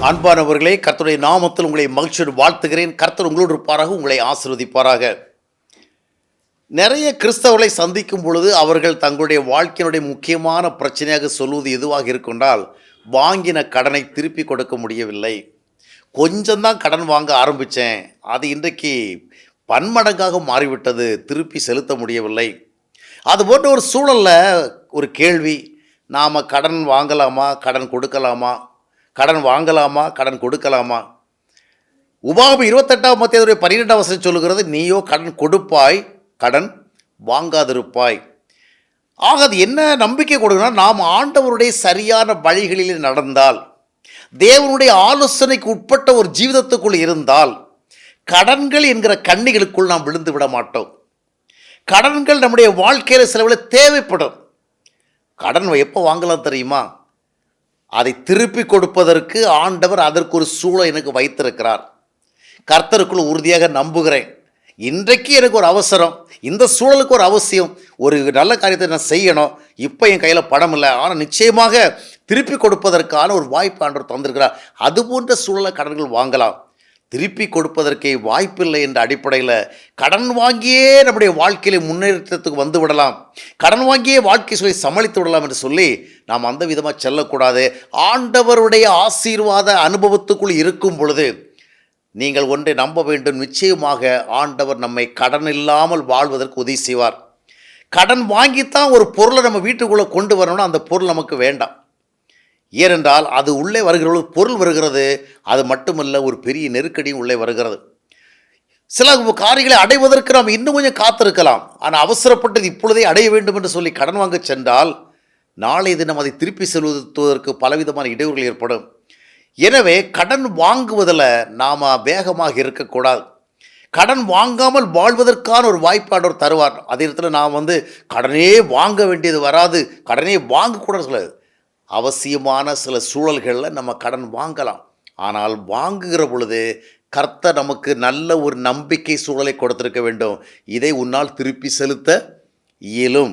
அன்பானவர்களே, கர்த்தருடைய நாமத்தில் உங்களை மகிழ்ச்சியோடு வாழ்த்துகிறேன். கர்த்தர் உங்களோடு இருப்பாராக, உங்களை ஆசீர்வதிப்பாராக. நிறைய கிறிஸ்தவர்களை சந்திக்கும் பொழுது அவர்கள் தங்களுடைய வாழ்க்கையினுடைய முக்கியமான பிரச்சனையாக சொல்வது எதுவாக இருக்குன்றால், வாங்கின கடனை திருப்பி கொடுக்க முடியவில்லை. கொஞ்சம் தான் கடன் வாங்க ஆரம்பித்தேன், அது இன்றைக்கு பன்மடங்காக மாறிவிட்டது, திருப்பி செலுத்த முடியவில்லை. அது போன்ற ஒரு சூழலில் ஒரு கேள்வி, நாம் கடன் வாங்கலாமா, கடன் கொடுக்கலாமா, கடன் வாங்கலாமா, கடன் கொடுக்கலாமா? உபாகமம் 28ஆம் அத்தியாயத்துடைய 12ஆம் வசனம் சொல்லுகிறது, நீயோ கடன் கொடுப்பாய், கடன் வாங்காதிருப்பாய். ஆக அது என்ன நம்பிக்கை கொடுக்கணும்? நாம் ஆண்டவருடைய சரியான வழிகளில் நடந்தால், தேவனுடைய ஆலோசனைக்கு உட்பட்ட ஒரு ஜீவிதத்துக்குள் இருந்தால், கடன்கள் என்கிற கண்ணிகளுக்குள் நாம் விழுந்து விட மாட்டோம். கடன்கள் நம்முடைய வாழ்க்கையில் சிலவில் தேவைப்படும். கடன் எப்போ வாங்கலாம் தெரியுமா? அதை திருப்பி கொடுப்பதற்கு ஆண்டவர் அதற்கு ஒரு சூழலை எனக்கு வைத்திருக்கிறார். கர்த்தருக்குள் உறுதியாக நம்புகிறேன். இன்றைக்கு எனக்கு ஒரு அவசரம், இந்த சூழலுக்கு ஒரு அவசியம், ஒரு நல்ல காரியத்தை நான் செய்யணும். இப்போ என் கையில் பணம் இல்லை, ஆனால் நிச்சயமாக திருப்பி கொடுப்பதற்கான ஒரு வாய்ப்பு ஆண்டவர் தந்திருக்கிறார். அதுபோன்ற சூழலை கடன்கள் வாங்கலாம். திருப்பி கொடுப்பதற்கே வாய்ப்பில்லை என்ற அடிப்படையில் கடன் வாங்கியே நம்முடைய வாழ்க்கையில் முன்னேற்றத்துக்கு வந்து விடலாம், கடன் வாங்கியே வாழ்க்கை சொல்லி சமாளித்து விடலாம் என்று சொல்லி நாம் அந்த விதமாக செல்லக்கூடாது. ஆண்டவருடைய ஆசீர்வாத அனுபவத்துக்குள் இருக்கும் பொழுது நீங்கள் ஒன்றை நம்ப வேண்டும், நிச்சயமாக ஆண்டவர் நம்மை கடன் இல்லாமல் வாழ்வதற்கு உதவி செய்வார். கடன் வாங்கித்தான் ஒரு பொருளை நம்ம வீட்டுக்குள்ளே கொண்டு வரணும்னா அந்த பொருள் நமக்கு வேண்டாம். ஏனென்றால் அது உள்ளே வருகிற பொருள் வருகிறது, அது மட்டுமல்ல, ஒரு பெரிய நெருக்கடியும் உள்ளே வருகிறது. சில காரியங்களை அடைவதற்கு நாம் இன்னும் கொஞ்சம் காத்திருக்கலாம், ஆனால் அவசரப்பட்டது இப்பொழுதே அடைய வேண்டும் என்று சொல்லி கடன் வாங்க சென்றால் நாளை தினம் அதை திருப்பி செலுத்துவதற்கு பலவிதமான இடையூறுகள் ஏற்படும். எனவே கடன் வாங்குவதில் நாம் வேகமாக இருக்கக்கூடாது. கடன் வாங்காமல் வாழ்வதற்கான ஒரு வாய்ப்பாளர் தருவார். அதே இடத்துல நாம் கடனே வாங்க வேண்டியது வராது, கடனே வாங்கக்கூடாது சொல்லுது. அவசியமான சில சூழல்களில் நம்ம கடன் வாங்கலாம். ஆனால் வாங்குகிற பொழுது கர்த்தர் நமக்கு நல்ல ஒரு நம்பிக்கை சூழலை கொடுத்திருக்க வேண்டும். இதை உன்னால் திருப்பி செலுத்த இயலும்.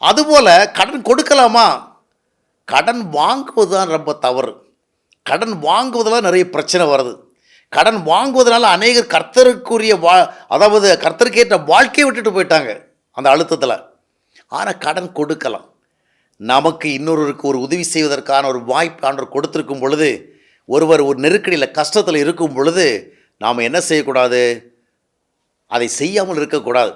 அதுபோல் கடன் கொடுக்கலாமா? கடன் வாங்குவது தான் ரொம்ப தவறு. கடன் வாங்குவதெல்லாம் நிறைய பிரச்சனை வருது. கடன் வாங்குவதனால அநேகர் கர்த்தருக்குரிய அதாவது கர்த்தருக்கேற்ற வாழ்க்கையை விட்டுட்டு போயிட்டாங்க அந்த அழுத்தத்தில். ஆனால் கடன் கொடுக்கலாம். நமக்கு இன்னொருவருக்கு ஒரு உதவி செய்வதற்கான ஒரு வாய்ப்பு ஆண்டவர் கொடுத்திருக்கும் பொழுது, ஒருவர் ஒரு நெருக்கடியில் கஷ்டத்தில் இருக்கும் பொழுது நாம் என்ன செய்யக்கூடாது? அதை செய்யாமல் இருக்கக்கூடாது.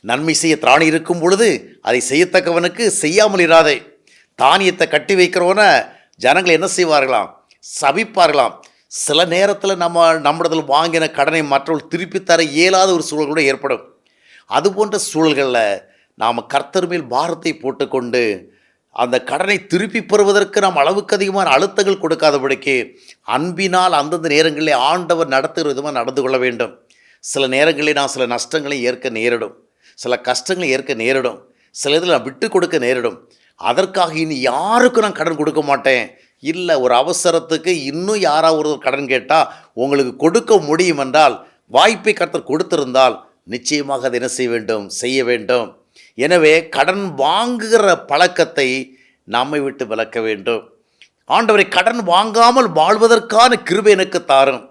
நன்மை செய்ய திராணி இருக்கும் பொழுது அதை செய்யத்தக்கவனுக்கு செய்யாமல் இராதே. தானியத்தை கட்டி வைக்கிறவன ஜனங்கள் என்ன செய்வார்களாம்? சபிப்பார்களாம். சில நேரத்தில் நம்மிடத்தில் வாங்கின கடனை மற்றவர்கள் திருப்பி தர இயலாத ஒரு சூழல் கூட ஏற்படும். அதுபோன்ற சூழல்களில் நாம் கர்த்தர் மேல் பாரத்தை போட்டுக்கொண்டு அந்த கடனை திருப்பி பெறுவதற்கு நாம் அளவுக்கு அதிகமான அழுத்தங்கள் கொடுக்காதபடிக்கு அன்பினால் அந்தந்த நேரங்களில் ஆண்டவர் நடத்துகிற விதமாக நடந்து கொள்ள வேண்டும். சில நேரங்களில் நான் சில நஷ்டங்களை ஏற்க நேரிடும், சில கஷ்டங்களை ஏற்க நேரிடும், சில இதில் நான் விட்டு கொடுக்க நேரிடும். அதற்காக இனி யாருக்கும் நான் கடன் கொடுக்க மாட்டேன், இல்லை ஒரு அவசரத்துக்கு இன்னும் யாராவது ஒரு கடன் கேட்டால் உங்களுக்கு கொடுக்க முடியும் என்றால், வாய்ப்பை கர்த்தர் கொடுத்திருந்தால் நிச்சயமாக அதை என்ன செய்ய வேண்டும். எனவே கடன் வாங்குகிற பழக்கத்தை நம்மை விட்டு விலக்க வேண்டும். ஆண்டவரை, கடன் வாங்காமல் வாழ்வதற்கான கிருபை எனக்கு தாரும்.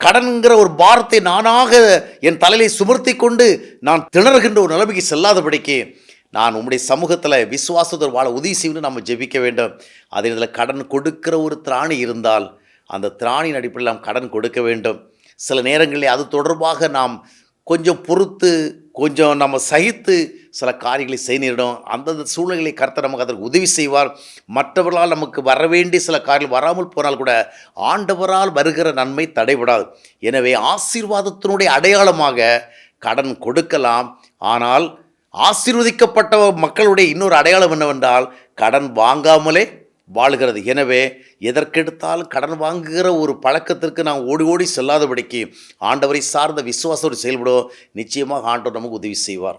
கடன்கிற ஒரு பாரத்தை நானாக என் தலையை சுமர்த்தி கொண்டு நான் திணறுகின்ற ஒரு நிலைமைக்கு செல்லாதபடிக்கு நான் உம்முடைய சமூகத்தில் விசுவாசத்தோடு வாழ உதவி செய்யணும். நம்ம ஜெபிக்க வேண்டும். அதே இதில் கடன் கொடுக்கிற ஒரு திராணி இருந்தால் அந்த திராணியின் அடிப்படையில் நாம் கடன் கொடுக்க வேண்டும். சில நேரங்களில் அது தொடர்பாக நாம் கொஞ்சம் பொறுத்து, கொஞ்சம் நம்ம சகித்து சில காரியங்களை செய்ய நேரிடும். அந்தந்த சூழ்நிலைகளை கர்த்தர் நமக்கு அதற்கு உதவி செய்வார். மற்றவர்களால் நமக்கு வர வேண்டிய சில காரியங்கள் வராமல் போனால் கூட ஆண்டவரால் வருகிற நன்மை தடைபடாது. எனவே ஆசீர்வாதத்தினுடைய அடையாளமாக கடன் கொடுக்கலாம். ஆனால் ஆசீர்வதிக்கப்பட்ட மக்களுடைய இன்னொரு அடையாளம் என்னவென்றால் கடன் வாங்காமலே வாழ்கிறது. எனவே எதற்கெடுத்தாலும் கடன் வாங்குகிற ஒரு பழக்கத்திற்கு நாம் ஓடி ஓடி செல்லாதபடிக்கு ஆண்டவரை சார்ந்த விசுவாசத்தோடு செயல்படுவோம். நிச்சயமாக ஆண்டவர் நமக்கு உதவி செய்வார்.